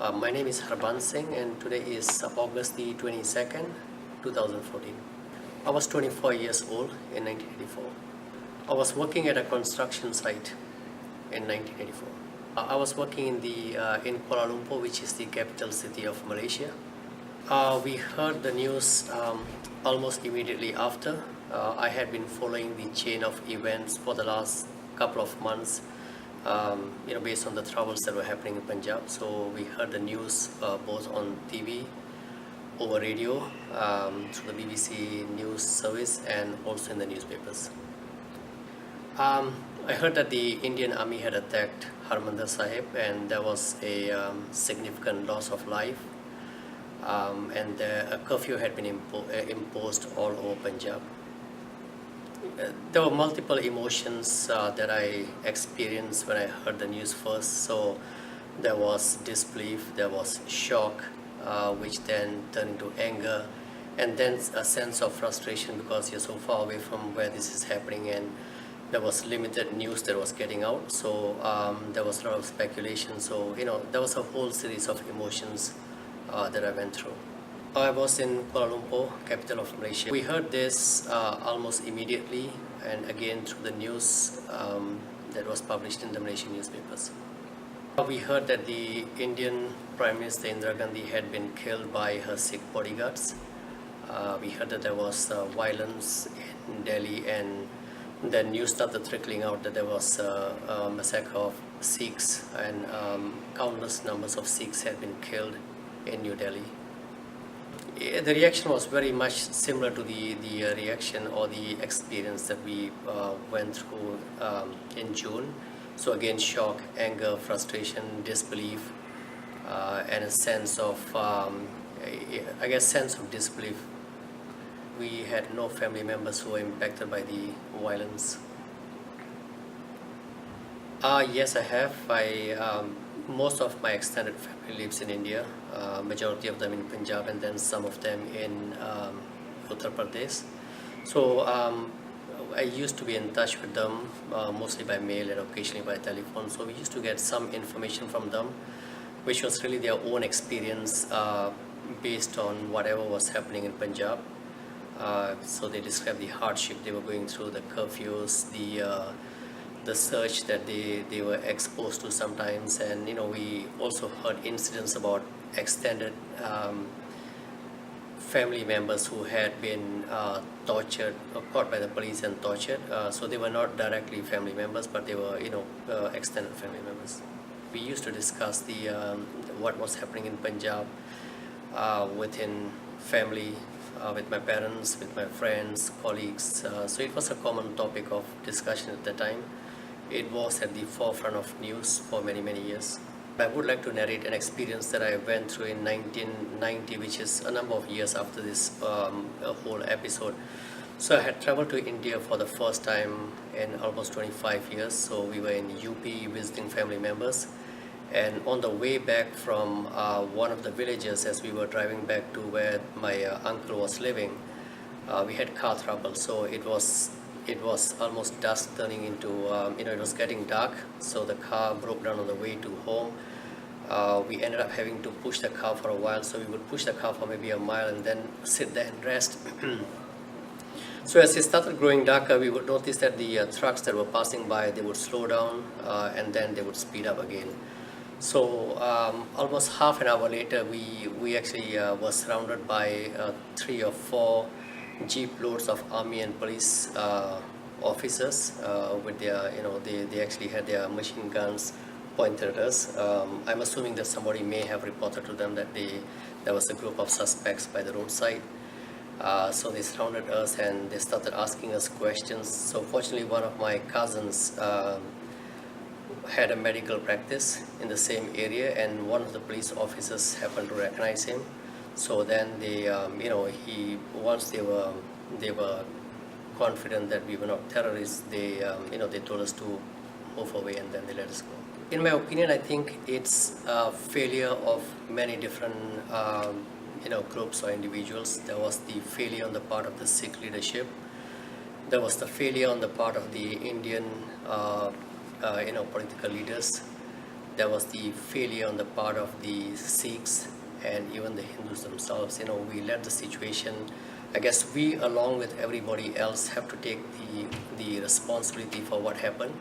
My name is Harbans Singh and today is August the 22nd, 2014. I was 24 years old in 1984. I was working at a construction site in 1984. I was working in Kuala Lumpur, which is the capital city of Malaysia. We heard the news almost immediately after. I had been following the chain of events for the last couple of months, based on the troubles that were happening in Punjab. So we heard the news both on TV, over radio, through the BBC news service, and also in the newspapers. I heard that the Indian Army had attacked Harbans Singh, and there was a significant loss of life, and a curfew had been imposed all over Punjab. There were multiple emotions that I experienced when I heard the news first. So there was disbelief, there was shock, which then turned into anger, and then a sense of frustration because you're so far away from where this is happening, and there was limited news that was getting out. So there was a lot of speculation. So there was a whole series of emotions that I went through. I was in Kuala Lumpur, capital of Malaysia. We heard this almost immediately, and again through the news that was published in the Malaysian newspapers. We heard that the Indian Prime Minister Indira Gandhi had been killed by her Sikh bodyguards. We heard that there was violence in Delhi, and then news started trickling out that there was a massacre of Sikhs, and countless numbers of Sikhs had been killed in New Delhi. The reaction was very much similar to the reaction or the experience that we went through in June. So again, shock, anger, frustration, disbelief, and a sense of, sense of disbelief. We had no family members who were impacted by the violence. Yes, I have. Most of my extended family lives in India, majority of them in Punjab, and then some of them in Uttar Pradesh. So I used to be in touch with them, mostly by mail and occasionally by telephone. So we used to get some information from them, which was really their own experience based on whatever was happening in Punjab. So they described the hardship they were going through, the curfews, the search that they were exposed to sometimes, and we also heard incidents about extended family members who had been tortured or caught by the police and tortured. So they were not directly family members, but they were extended family members. We used to discuss what was happening in Punjab within family, with my parents, with my friends, colleagues. So it was a common topic of discussion at the time. It was at the forefront of news for many, many years. I would like to narrate an experience that I went through in 1990, which is a number of years after this whole episode. So I had traveled to India for the first time in almost 25 years. So we were in UP visiting family members. And on the way back from one of the villages, as we were driving back to where my uncle was living, we had car trouble. So it was almost dusk turning into, it was getting dark. So the car broke down on the way to home. We ended up having to push the car for a while. So we would push the car for maybe a mile and then sit there and rest. So as it started growing darker, we would notice that the trucks that were passing by, they would slow down and then they would speed up again. So almost half an hour later, we actually were surrounded by 3 or 4 jeep loads of army and police officers with their, they actually had their machine guns pointed at us. I'm assuming that somebody may have reported to them that there was a group of suspects by the roadside. So they surrounded us and they started asking us questions. So fortunately, one of my cousins had a medical practice in the same area, and one of the police officers happened to recognize him. So then they, once they were confident that we were not terrorists, they told us to move away, and then they let us go. In my opinion, I think it's a failure of many different, groups or individuals. There was the failure on the part of the Sikh leadership. There was the failure on the part of the Indian, political leaders. there was the failure on the part of the Sikhs and even the Hindus themselves. We let the situation, I guess we along with everybody else have to take the responsibility for what happened.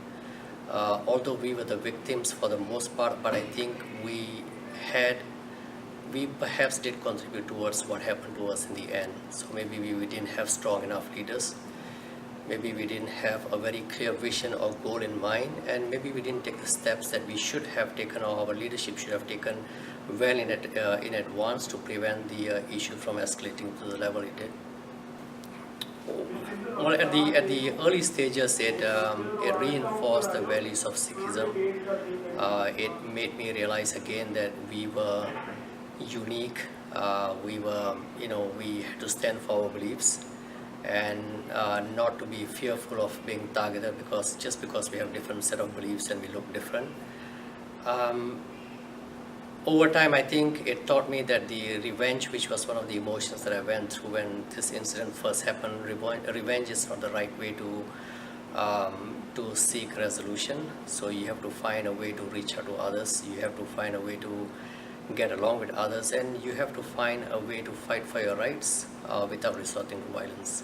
Although we were the victims for the most part, but I think we perhaps did contribute towards what happened to us in the end. So maybe we didn't have strong enough leaders. Maybe we didn't have a very clear vision or goal in mind, and maybe we didn't take the steps that we should have taken, or our leadership should have taken well in advance to prevent the issue from escalating to the level it did. Well, at the early stages, it reinforced the values of Sikhism. It made me realize again that we were unique. We had to stand for our beliefs, and not to be fearful of being targeted just because we have different set of beliefs and we look different. Over time, I think it taught me that the revenge, which was one of the emotions that I went through when this incident first happened, revenge is not the right way to seek resolution. So you have to find a way to reach out to others. You have to find a way to get along with others, and you have to find a way to fight for your rights without resorting to violence.